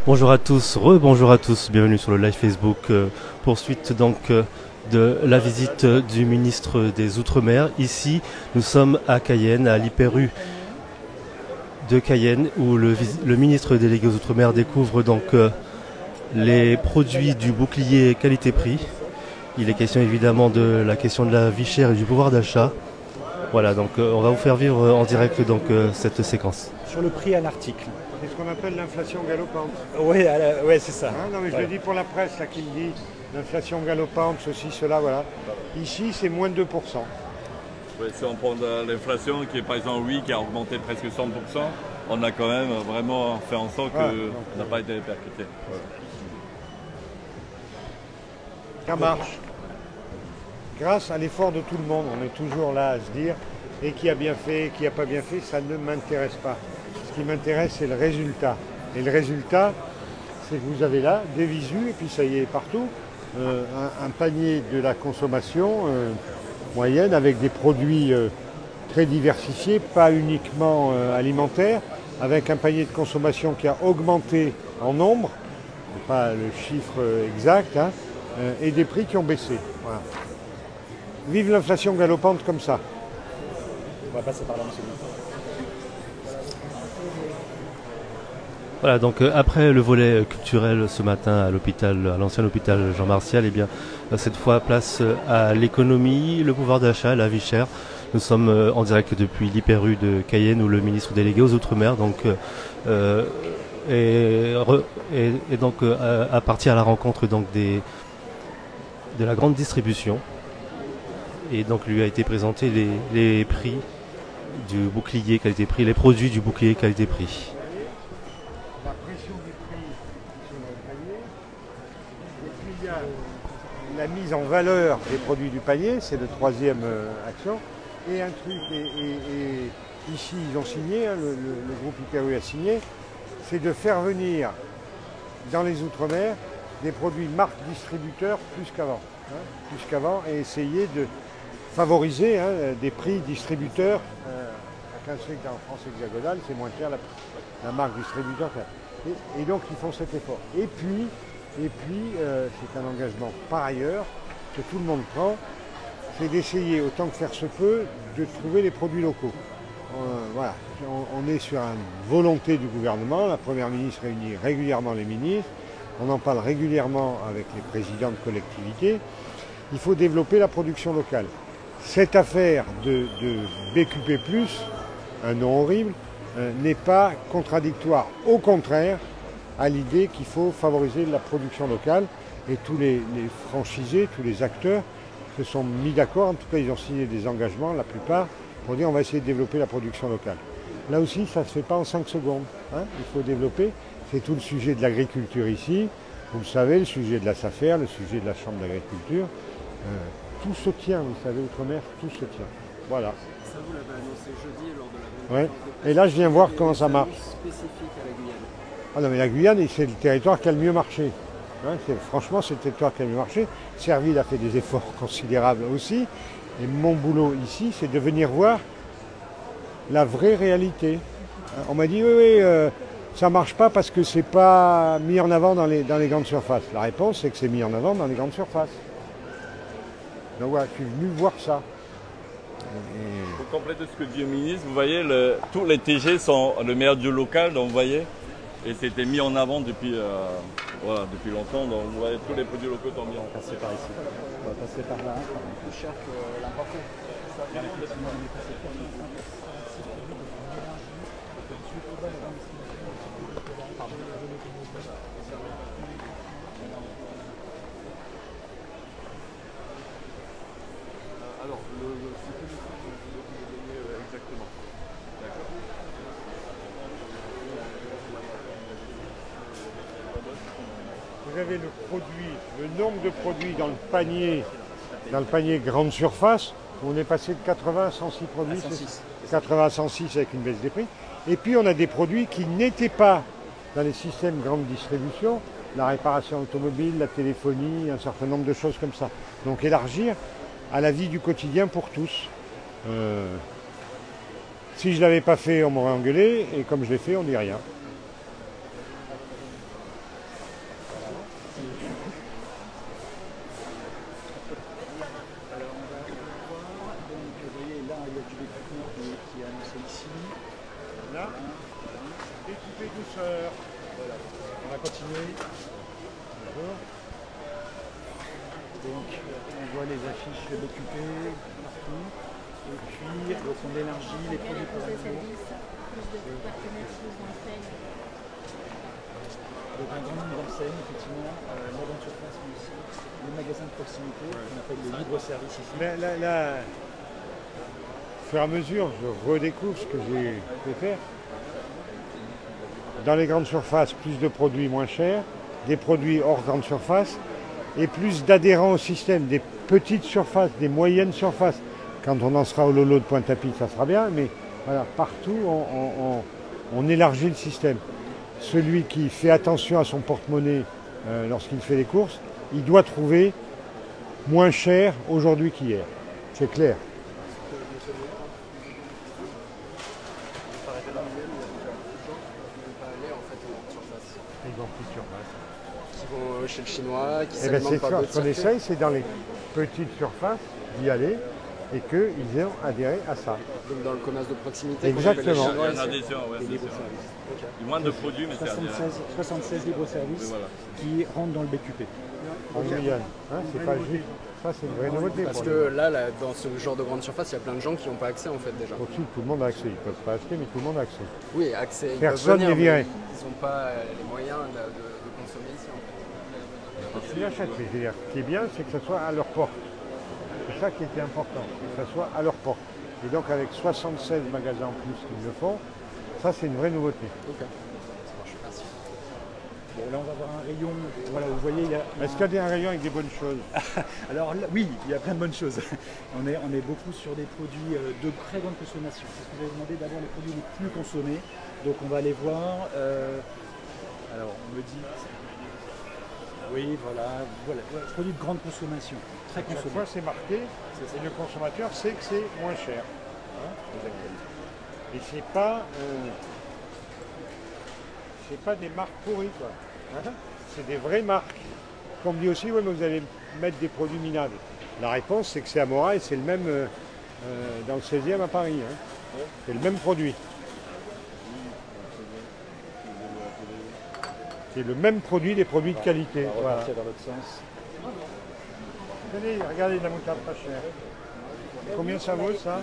Bonjour à tous, rebonjour à tous, bienvenue sur le live Facebook. Poursuite donc de la visite du ministre des Outre-mer. Ici, nous sommes à Cayenne, à l'Hyper-U de Cayenne, où le ministre délégué aux Outre-mer découvre donc les produits du bouclier qualité-prix. Il est question évidemment de la question de la vie chère et du pouvoir d'achat. Voilà, donc on va vous faire vivre en direct donc cette séquence. Sur le prix à l'article. C'est ce qu'on appelle l'inflation galopante. Oui, ouais, c'est ça. Hein, non mais je le dis pour la presse là, qui me dit l'inflation galopante, ceci, cela, voilà. Ici c'est moins de 2%. Ouais, si on prend l'inflation qui est par exemple qui a augmenté de presque 100%, on a quand même vraiment fait en sorte que n'a pas été percuté. Ouais. Ça marche. Grâce à l'effort de tout le monde, on est toujours là à se dire et qui a bien fait, et qui n'a pas bien fait, ça ne m'intéresse pas. Ce qui m'intéresse, c'est le résultat. Et le résultat, c'est que vous avez là des visus, et puis ça y est partout, un panier de la consommation moyenne avec des produits très diversifiés, pas uniquement alimentaires, avec un panier de consommation qui a augmenté en nombre, pas le chiffre exact, hein, et des prix qui ont baissé. Voilà. Vive l'inflation galopante comme ça. On va passer par là, monsieur. Voilà, donc après le volet culturel ce matin à l'hôpital, à l'ancien hôpital Jean Martial, et bien cette fois place à l'économie, le pouvoir d'achat, la vie chère. Nous sommes en direct depuis l'Hyper-U de Cayenne où le ministre délégué aux Outre-mer donc est donc à partir à la rencontre donc de la grande distribution. Et donc lui a été présenté les prix du bouclier qualité-prix, les produits du bouclier qualité-prix. La pression des prix sur le panier, et puis il y a la mise en valeur des produits du panier, c'est la troisième action, et un truc, et ici ils ont signé, hein, le groupe Hyper-U a signé, c'est de faire venir dans les Outre-mer des produits marques distributeurs plus qu'avant, et essayer de favoriser des prix distributeurs. Chacun sait qu'en France hexagonale, c'est moins cher la marque distributeur. Et donc ils font cet effort. Et puis c'est un engagement par ailleurs que tout le monde prend, c'est d'essayer autant que faire se peut de trouver les produits locaux. Voilà, on est sur une volonté du gouvernement, la Première ministre réunit régulièrement les ministres, on en parle régulièrement avec les présidents de collectivités. Il faut développer la production locale. Cette affaire de BQP+, un nom horrible, n'est pas contradictoire. Au contraire, à l'idée qu'il faut favoriser la production locale. Et tous les franchisés, tous les acteurs se sont mis d'accord. En tout cas, ils ont signé des engagements, la plupart, pour dire on va essayer de développer la production locale. Là aussi, ça ne se fait pas en 5 secondes. Hein. Il faut développer. C'est tout le sujet de l'agriculture ici. Vous le savez, le sujet de la SAFER, le sujet de la Chambre d'agriculture. Tout se tient, vous savez, Outre-mer, tout se tient. Voilà. Ça, vous l'avez annoncé jeudi lors de la ouais. Et là, je viens voir comment ça marche. Spécifique à la Guyane. Ah non, mais la Guyane, c'est le territoire qui a le mieux marché. Hein, franchement, c'est le territoire qui a le mieux marché. Serville a fait des efforts considérables aussi. Et mon boulot ici, c'est de venir voir la vraie réalité. On m'a dit, oui, ça ne marche pas parce que c'est pas mis en avant dans les grandes surfaces. La réponse, c'est que c'est mis en avant dans les grandes surfaces. Donc voilà, je suis venu voir ça. Pour compléter ce que dit le ministre, vous voyez, tous les TG sont le meilleur du local, donc vous voyez, et c'était mis en avant depuis, depuis longtemps, donc vous voyez, tous les produits locaux sont mis en avant. On va passer par ici. On va passer par là. Plus cher que l'importé. Alors, c'est que le prix que vous donnez exactement. D'accord. Vous avez le produit, le nombre de produits dans le panier grande surface, on est passé de 80 à 106 produits. 80 à 106 avec une baisse des prix. Et puis on a des produits qui n'étaient pas dans les systèmes grande distribution, la réparation automobile, la téléphonie, un certain nombre de choses comme ça. Donc élargir à la vie du quotidien pour tous. Si je ne l'avais pas fait, on m'aurait engueulé, et comme je l'ai fait, on ne dit rien. douceur. Voilà. On va continuer. Bonjour. Donc, on voit les affiches BQP partout. Et puis, donc on élargit les produits pour plus de partenariats d'enseignes. Donc un grand nombre d'enseignes, effectivement, la grande surface, mais aussi les magasins de proximité, qu'on appelle les libre-services ici. Là, au fur et à mesure, je redécouvre ce que j'ai fait faire. Dans les grandes surfaces, plus de produits moins chers, des produits hors grande surface, et plus d'adhérents au système, des petites surfaces, des moyennes surfaces. Quand on en sera au Lolo de Pointe-à-Pitre, ça sera bien, mais voilà, partout, on élargit le système. Celui qui fait attention à son porte-monnaie lorsqu'il fait les courses, il doit trouver moins cher aujourd'hui qu'hier. C'est clair. Ils vont plus sur place. Qui vont chez le chinois, qui Eh bien, s'alimentent par d'autres ce qu'on circuits. essaye, c'est dans les petites surfaces d'y aller et qu'ils aient adhéré à ça. Donc dans le commerce de proximité. Exactement. qu'on appelle les Il y a une Chinois, adhésion, ouais, Les c'est sûr. libre-services. Il y a moins de produits, mais c'est adhérent. 76 libre-services Oui, voilà. qui rentrent dans le BQP. En Guyane. Hein, c'est pas juste. Ça, c'est une vraie nouveauté. Parce pour que nous. là, dans ce genre de grande surface, il y a plein de gens qui n'ont pas accès en fait déjà. Au-dessus, tout le monde a accès. Ils ne peuvent pas acheter, mais tout le monde a accès. Oui, accès. ils Personne peuvent venir, n'est viré. mais Ils n'ont pas les moyens de consommer ici en fait. Ils achètent, mais je veux dire, ce qui est bien, c'est que ce soit à leur porte. C'est ça qui était important, que ce soit à leur porte. Et donc, avec 76 magasins en plus qui le font, ça, c'est une vraie nouveauté. Ok. Ça marche, merci. Bon, là, on va voir un rayon. Voilà, vous voyez, il y a. Est-ce qu'il y a un rayon avec des bonnes choses? Alors là, oui, il y a plein de bonnes choses. On est beaucoup sur des produits de très grande consommation. C'est ce que vous avez demandé, d'abord les produits les plus consommés. Donc on va aller voir. Alors on me dit. Oui, voilà, produits de grande consommation, très Chaque consommés. fois, c'est marqué, et le consommateur sait que c'est moins cher. Hein, et c'est pas des marques pourries, quoi. Hein, c'est des vraies marques. Comme dit aussi, oui, mais vous allez mettre des produits minables. La réponse, c'est que c'est Amora et c'est le même dans le 16e à Paris. Hein. C'est le même produit. C'est le même produit, des produits de qualité. On va Voilà. repartir dans l'autre sens. Tenez, regardez de la moutarde pas chère. Combien ça vaut ça?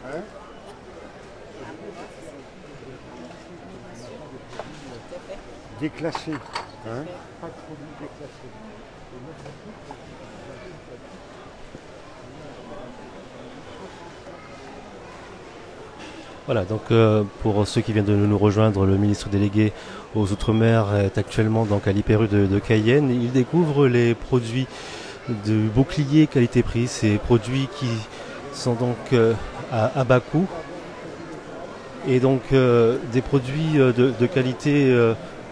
Hein? Déclassé. Hein? Pas de produit déclassé. Voilà, donc pour ceux qui viennent de nous rejoindre, le ministre délégué aux Outre-mer est actuellement donc à l'Hyper-U de Cayenne. Il découvre les produits de bouclier qualité-prix, ces produits qui sont donc à bas coût. Et donc des produits de qualité,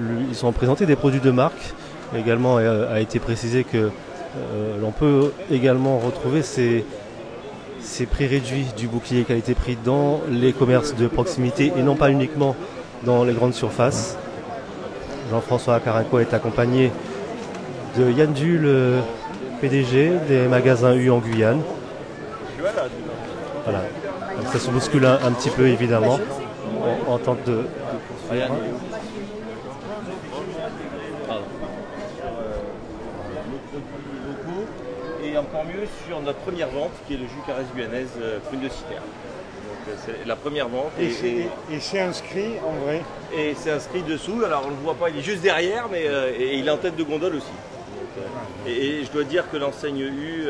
ils sont présentés, des produits de marque. Également a été précisé que l'on peut également retrouver ces prix réduits du bouclier qualité-prix dans les commerces de proximité et non pas uniquement dans les grandes surfaces. Jean-François Carinco est accompagné de Yann Du, le PDG des magasins U en Guyane. Voilà. Donc ça se bouscule un petit peu évidemment en tant que de et encore mieux sur notre première vente qui est le jus Caresse guyanaise prune de citerne. Donc c'est la première vente Et c'est inscrit en vrai. et c'est inscrit dessous. Alors on ne le voit pas, il est juste derrière, mais et il est en tête de gondole aussi. Donc, et je dois dire que l'enseigne U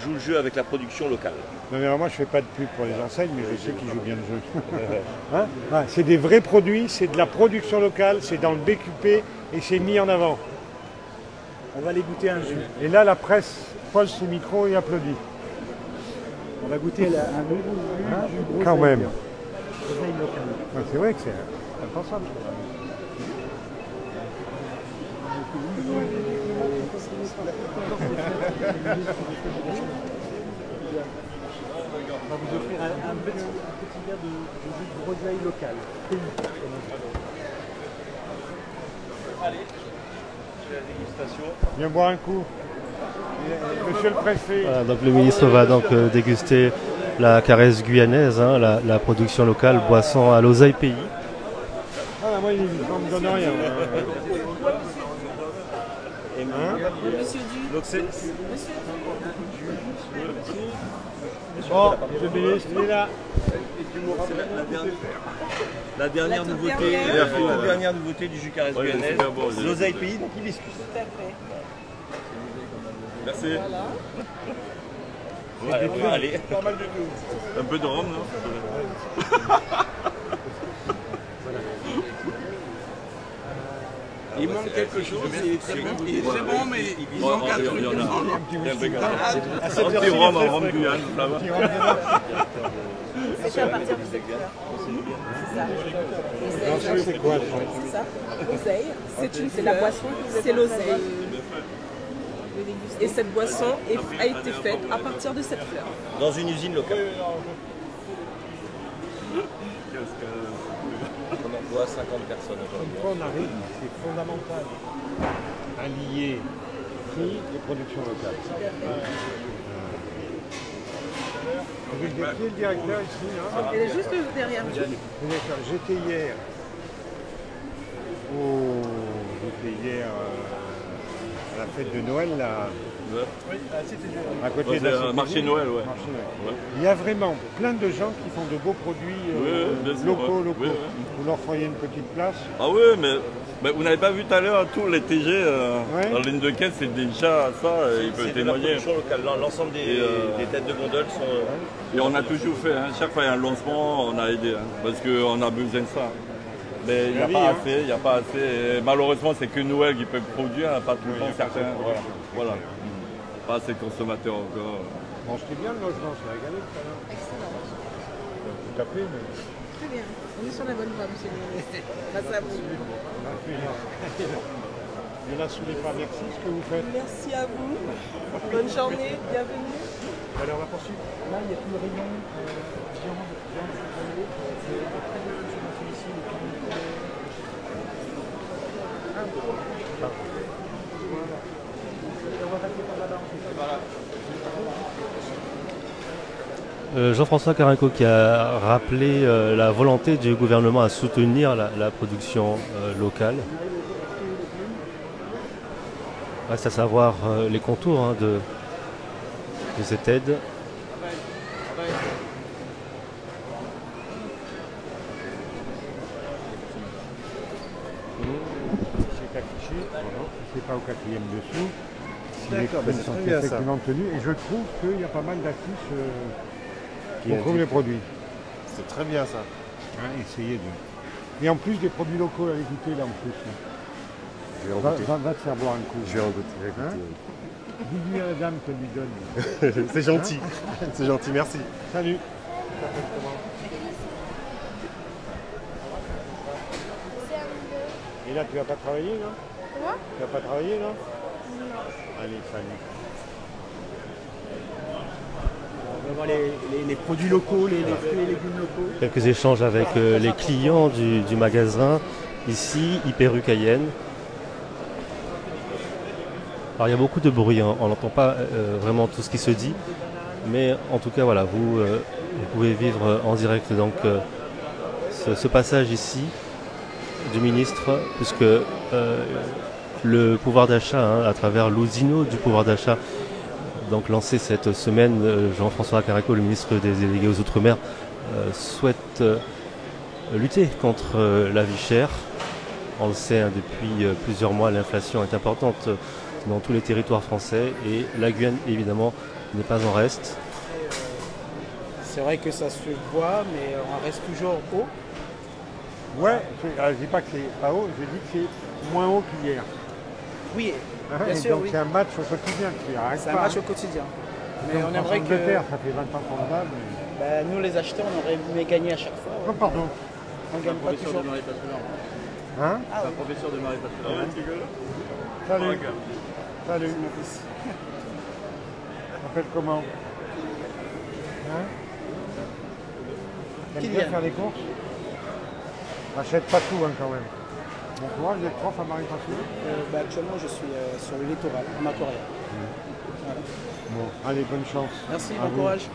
joue le jeu avec la production locale. Non mais alors moi je fais pas de pub pour les enseignes, mais je sais qu'ils jouent bien le jeu. Hein? Ouais, c'est des vrais produits, c'est de la production locale, c'est dans le BQP et c'est mis en avant. On va aller goûter un jus. Et là la presse pose ses micros et applaudit. On va goûter un jus Quand même. groseille locale. Ouais, c'est vrai que c'est impensable. On va vous offrir un petit verre de jus de groseille local. Allez, je fais la dégustation. Viens boire un coup. Monsieur le préfet. Voilà, donc le ministre va donc déguster la caresse guyanaise, hein, la production locale, boisson à l'oseille pays. Ah, moi, il ne me donne rien. Monsieur Du. Donc c'est Bon, monsieur le ministre, il est là. la dernière nouveauté, dernière. la toute dernière nouveauté du jus Caresse Ouais, Guyanaise, super bon, j'ai- l'oseille pays, donc hibiscus. Tout à fait. Merci. Ouais, on va aller. Un peu de rhum, non? Il manque quelque chose, il est très bon, mais il Oh, manque un il truc. y en a. Il y a un petit rhum, un rhum Guyane, là-bas. C'est à partir de cette fleur. C'est ça. Oseille. C'est quoi ça? C'est ça. Oseille. C'est la boisson. C'est l'oseille. Et cette boisson a été faite à partir de cette fleur. Dans une usine locale. On emploie 50 personnes Une aujourd'hui. fois on arrive, c'est fondamental à lier prix et production locale. Vous êtes le directeur ici, là? Elle est juste derrière. D'accord, j'étais hier à la fête de Noël, là, à côté Ouais, de la c'est un Société marché Ville. Noël, ouais. Marché Noël. Ouais. Il y a vraiment plein de gens qui font de beaux produits bien sûr, locaux. ouais. Ouais. Vous leur feriez une petite place. Ah oui, mais vous n'avez pas vu tout à l'heure tous les TG Ouais. en ligne de caisse, c'est déjà ça, il peut C'est de la témoigner. production locale. L'ensemble Et, des têtes de gondole sont. Et on a toujours fait, hein, chaque fois qu'il y a un lancement, on a aidé, hein, parce qu'on a besoin de ça. Mais il n'y a pas assez, il n'y a pas assez. Et malheureusement, c'est que Noël qui peut produire, pas tout le temps certains. Voilà. Pas assez de consommateurs encore. Bon, c'était bien le logement, c'est régalé tout à l'heure. Excellent. Tout à fait, mais... Très bien. On est sur la bonne voie, monsieur le ministre. Grâce à vous. Il y en a sous les pas. Merci ce que vous faites. Merci à vous. Bonne journée. Bienvenue. Allez, on va poursuivre. Là, il y a tout le rayon viande contrôlée. C'est très bien sur ici, les on va passer par là-bas. Jean-François Carinco qui a rappelé la volonté du gouvernement à soutenir la production locale. Reste à savoir les contours hein, de cette aide. C'est affiché, c'est pas au quatrième dessous. Si les D'accord, prix c'est sont très bien ça. effectivement tenus. Et je trouve qu'il y a pas mal d'affiches qui trouvent les produits. C'est très bien ça. Hein, essayez de... Et en plus des produits locaux à l'écouter là en plus. Je vais en Va, goûter. va te faire boire un coup. Je vais en goûter. Hein? Dis-lui à la dame qu'elle lui donne. C'est gentil. C'est gentil, merci. Salut. Et là tu vas pas travailler là? Quoi? Tu vas pas travailler là? Non. Allez, salut. On va voir les produits locaux, les fruits et légumes locaux. Quelques échanges avec les clients du magasin, ici, Hyper U Cayenne. Alors il y a beaucoup de bruit, hein. On n'entend pas vraiment tout ce qui se dit, mais en tout cas voilà, vous pouvez vivre en direct donc ce passage ici du ministre, puisque le pouvoir d'achat, hein, à travers l'Usino du pouvoir d'achat, donc lancé cette semaine, Jean-François Carinco, le ministre des délégués aux Outre-mer, souhaite lutter contre la vie chère. On le sait, hein, depuis plusieurs mois, l'inflation est importante dans tous les territoires français et la Guyane, évidemment, n'est pas en reste. C'est vrai que ça se voit, mais on reste toujours haut. Ouais, je dis pas que c'est pas haut, je dis que c'est moins haut qu'hier. Oui, Hein, bien et sûr, donc oui. c'est un match au quotidien qui arrête C'est un pas. match au hein. quotidien. Mais Donc, on aimerait en que Angleterre, ça fait 20 ans qu'on bat, mais... nous, les acheteurs, on aurait aimé gagner à chaque fois. Oh, pardon. On ne gagne pas toujours. Hein? Ah oui. Professeur de Marie Pascal. Salut. Salut. T'appelles comment? Hein? T'aimes bien Kylian. faire les courses? Achète pas tout hein, quand même. Bon courage d'être prof à Marie Pascal. Actuellement, je suis sur le littoral, en Matoria. Voilà. Bon, allez, bonne chance. Merci, À bon vous. courage. On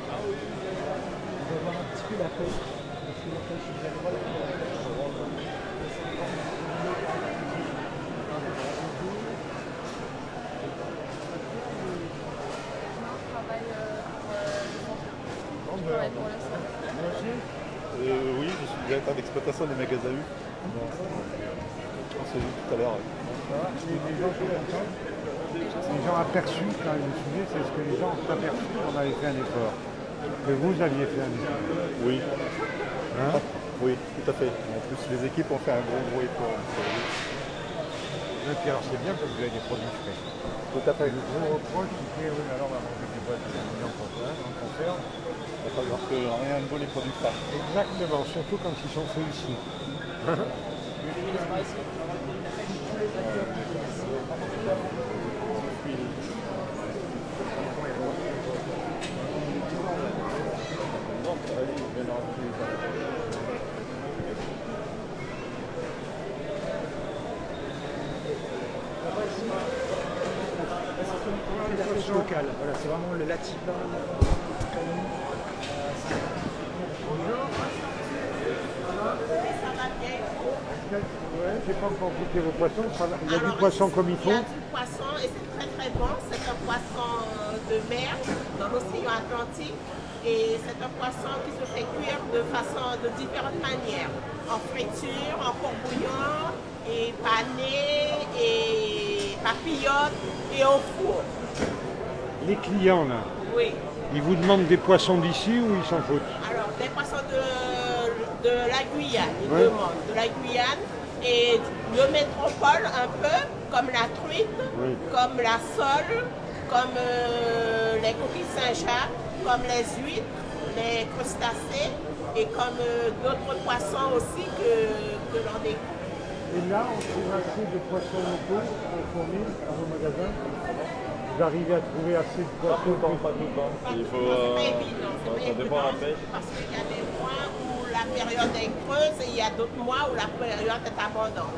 va voir un petit peu la pêche. Parce que la pêche, vous allez voir, l'exploitation des magasins U. On s'est vu tout à l'heure. Les gens sont contents. Les gens aperçus, quand le sujet, c'est ce que les gens ont aperçu qu'on avait fait un effort. Que vous aviez fait un effort. Oui. Hein? Oui, tout à fait. En plus, les équipes ont fait un gros effort. Et puis alors c'est bien parce que vous avez des produits frais. Tout à fait. Le gros reproche, c'est oui, alors on va manger des boîtes en conserve. Il va falloir que rien ne vaut les produits frais. Exactement, surtout quand ils sont faits ici. Local. Voilà, c'est vraiment le latipa. Ouais, j'ai pas encore goûté vos poissons. Il y a du poisson comme il faut. Il y a du poisson et c'est très très bon. C'est un poisson de mer dans l'océan Atlantique. Et c'est un poisson qui se fait cuire de différentes manières. En friture, en courbouillon, et pané, et papillote, et au four. Les clients là, Oui. ils vous demandent des poissons d'ici ou ils s'en foutent? Alors, des poissons de la Guyane, ils Ouais. demandent de la Guyane et de métropole un peu, comme la truite, Oui. comme la sole, comme les coquilles Saint-Jacques, comme les huîtres, les crustacés et comme d'autres poissons aussi que l'on découvre. Et là, on trouve assez de poissons locaux fournis à vos magasins. Vous arrivez à trouver assez de poissons? Pas tout le temps. Il faut, C'est pas évident, c'est pas ça dépend évident, la pêche. parce qu'il y a des mois où la période est creuse et il y a d'autres mois où la période est abondante.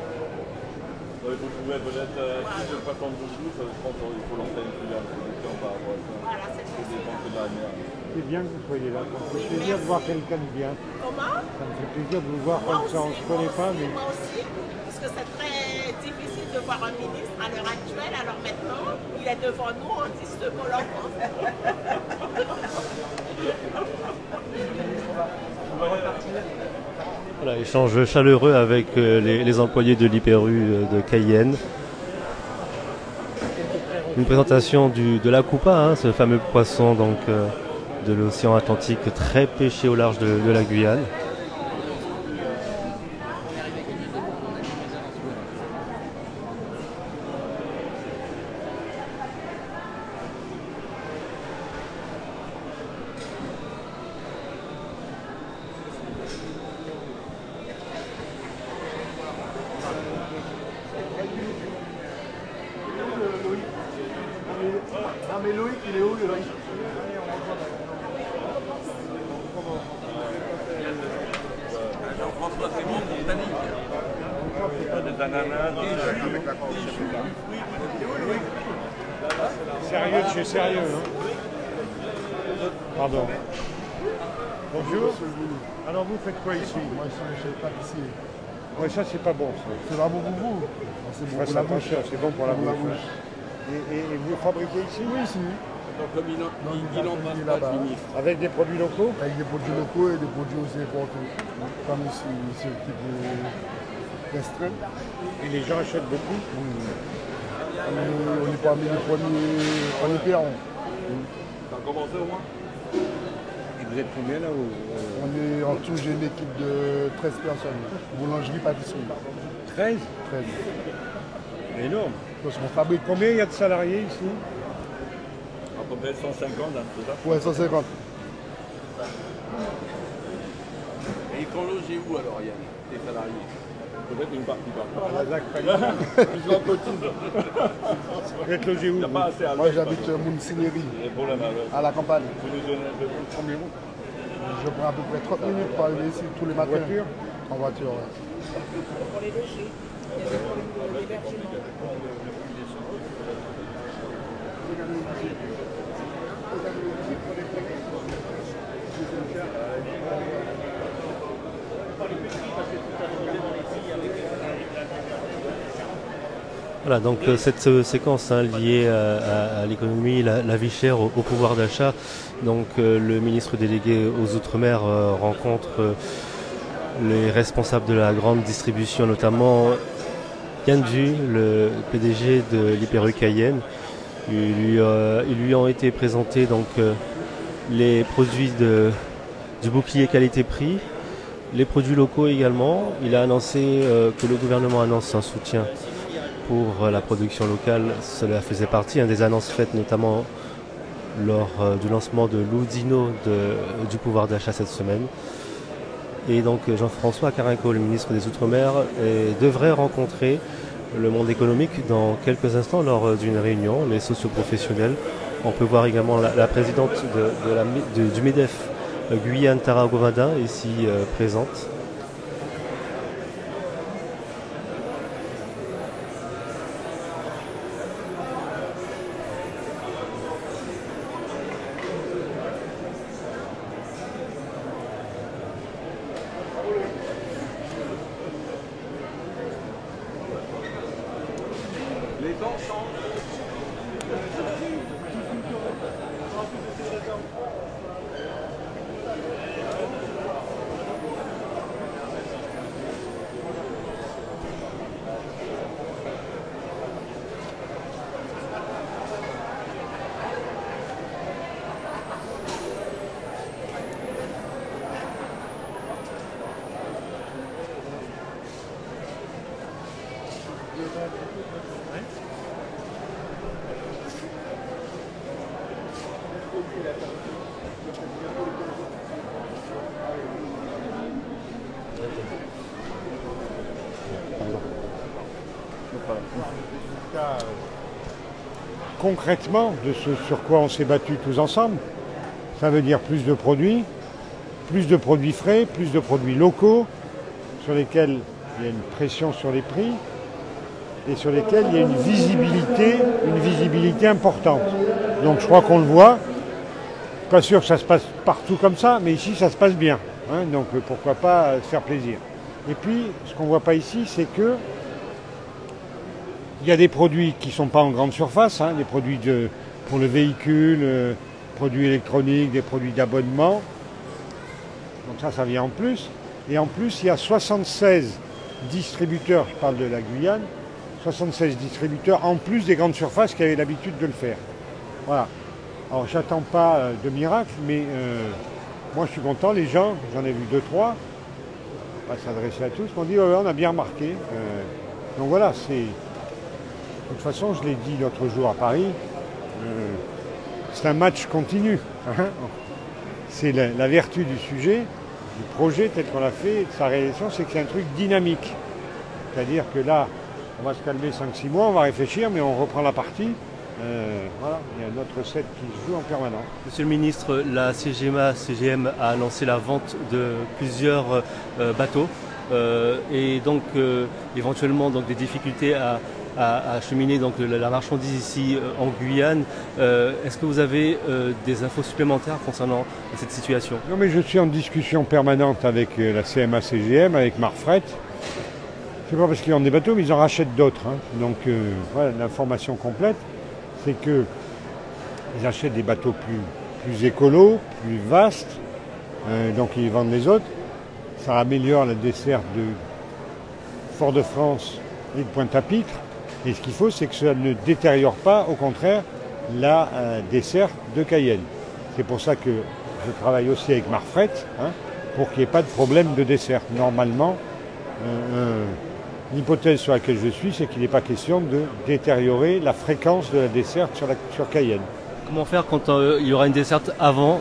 Il faut trouver peut-être plus de poissons de joujou, ça dépend, il faut lancer une filiale, c'est différent par rapport à ça. Voilà, c'est Ça dépend que de la mer. C'est bien que vous soyez là. Ça me fait plaisir de voir quelqu'un de bien. Comment? Ça me fait plaisir de vous voir comme ça. On ne se connaît pas, mais Moi aussi, parce que c'est très difficile de voir un ministre à l'heure actuelle. Alors maintenant, il est devant nous, on dit ce que l'on pense. Voilà, échange chaleureux avec les employés de l'Hyper-U de Cayenne. Une présentation de la coupa, hein, ce fameux poisson donc, de l'océan Atlantique très pêché au large de la Guyane. Ah mais Loïc, il est où le Loïc? Jean-François, c'est bon, botanique. Des ananas, sérieux de chez sérieux. Hein. Pardon. Bonjour. Alors vous faites quoi ici? Moi je suis pâtissier. Ouais, ça c'est pas bon ça. C'est pas bon pour vous. C'est bon Ouais, pour ça la bouche. attention, c'est bon pour la Pour la bouche. bouche. Et vous fabriquez ici? Oui, ici. comme il en passe pas là-bas. de ministre. Avec des produits locaux? Avec des produits locaux et des produits aussi importés. Comme ici, c'est le type d'Estrel. Et les gens achètent beaucoup? On est parmi les premiers en Hyper-U. T'as commencé au moins? Et vous êtes combien là On est en tout, j'ai une équipe de 13 personnes. Boulangerie, pâtisserie. 13? 13. Énorme. Parce qu'on fabrique Combien il y a de salariés ici? À peu près 150, hein, c'est ça? Ouais, 150. Et ils sont logés où alors, Yann, tes salariés? Peut-être une partie par À la ZAC Paris. Ils sont possible. Vous êtes logé où? Il n'y a pas assez à Moi j'habite Mounsinéry, Les problèmes à la campagne. Vous nous donnez un peu plus. Combien? Je prends à peu près 30 minutes pour arriver ici tous les matins. voiture? En voiture, ouais. Pour les loger, il y a des problèmes d'hébergement. Voilà, donc cette séquence hein, liée à l'économie, la vie chère, au pouvoir d'achat. Donc le ministre délégué aux Outre-mer rencontre les responsables de la grande distribution, notamment Yann Du, le PDG de l'Hyper U Cayenne. Ils lui ont été présentés donc, les produits du bouclier qualité-prix, les produits locaux également. Il a annoncé que le gouvernement annonce un soutien pour la production locale. Cela faisait partie des annonces faites notamment lors du lancement de l'Oudino du pouvoir d'achat cette semaine. Et donc Jean-François Carenco, le ministre des Outre-mer, devrait rencontrer le monde économique dans quelques instants lors d'une réunion, les socioprofessionnels. On peut voir également la présidente du MEDEF, Guyane Tara Govindin, ici présente. Concrètement, de ce sur quoi on s'est battus tous ensemble, ça veut dire plus de produits frais, plus de produits locaux, sur lesquels il y a une pression sur les prix et sur lesquels il y a une visibilité importante. Donc je crois qu'on le voit. Pas sûr que ça se passe partout comme ça, mais ici ça se passe bien. Hein, donc pourquoi pas se faire plaisir. Et puis, ce qu'on ne voit pas ici, c'est que il y a des produits qui ne sont pas en grande surface, hein, des produits pour le véhicule, produits électroniques, des produits d'abonnement. Donc ça vient en plus. Et en plus, il y a 76 distributeurs, je parle de la Guyane, 76 distributeurs en plus des grandes surfaces qui avaient l'habitude de le faire. Voilà. Alors j'attends pas de miracle, mais moi je suis content. Les gens, j'en ai vu 2-3, pas s'adresser à tous, m'ont dit on a bien remarqué. Donc voilà, c'est... De toute façon, je l'ai dit l'autre jour à Paris, c'est un match continu. Hein. C'est la vertu du sujet, du projet tel qu'on l'a fait, de sa réalisation, c'est que c'est un truc dynamique. C'est-à-dire que là, on va se calmer 5-6 mois, on va réfléchir, mais on reprend la partie. Voilà, il y a un autre set qui se joue en permanence. Monsieur le ministre, la CGM a annoncé la vente de plusieurs bateaux et donc éventuellement donc, des difficultés à acheminer donc, la marchandise ici en Guyane. Est-ce que vous avez des infos supplémentaires concernant cette situation? Non, mais je suis en discussion permanente avec la CMA-CGM, avec Marfret. C'est pas parce qu'ils ont des bateaux, mais ils en rachètent d'autres. Hein. Donc voilà, l'information complète, c'est qu'ils achètent des bateaux plus écolos, plus vastes, donc ils vendent les autres. Ça améliore la desserte de Fort-de-France et de Pointe-à-Pitre. Et ce qu'il faut, c'est que cela ne détériore pas, au contraire, la desserte de Cayenne. C'est pour ça que je travaille aussi avec Marfret, hein, pour qu'il n'y ait pas de problème de desserte. Normalement, l'hypothèse sur laquelle je suis, c'est qu'il n'est pas question de détériorer la fréquence de la desserte sur Cayenne. Comment faire quand il y aura une desserte avant,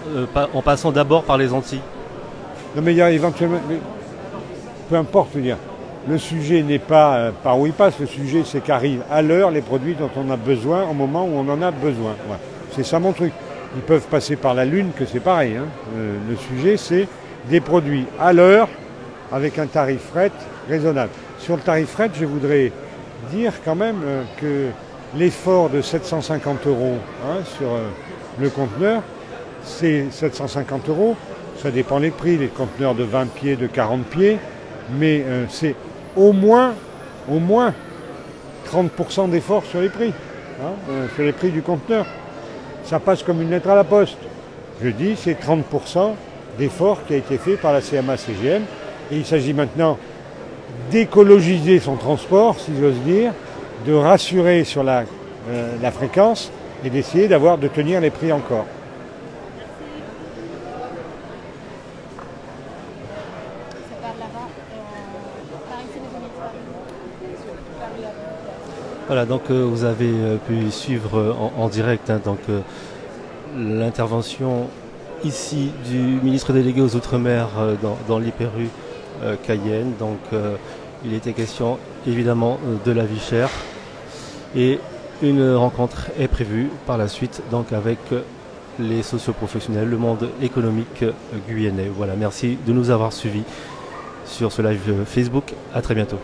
en passant d'abord par les Antilles? Non mais il y a éventuellement... peu importe, je veux dire. Le sujet n'est pas par où il passe, le sujet c'est qu'arrivent à l'heure les produits dont on a besoin au moment où on en a besoin. Ouais. C'est ça mon truc. Ils peuvent passer par la Lune, que c'est pareil. Hein. Le sujet c'est des produits à l'heure avec un tarif fret raisonnable. Sur le tarif fret, je voudrais dire quand même que l'effort de 750 € hein, sur le conteneur, c'est 750 €. Ça dépend les prix, les conteneurs de 20 pieds, de 40 pieds, mais c'est au moins 30% d'effort sur les prix, hein, sur les prix du conteneur. Ça passe comme une lettre à la poste. Je dis, c'est 30% d'effort qui a été fait par la CMA-CGM. Et il s'agit maintenant d'écologiser son transport, si j'ose dire, de rassurer sur la fréquence et d'essayer de tenir les prix encore. Voilà, donc vous avez pu suivre en direct l'intervention ici du ministre délégué aux Outre-mer dans l'Hyper-U Cayenne. Donc il était question évidemment de la vie chère et une rencontre est prévue par la suite donc avec les socioprofessionnels, le monde économique guyanais. Voilà, merci de nous avoir suivis sur ce live Facebook. À très bientôt.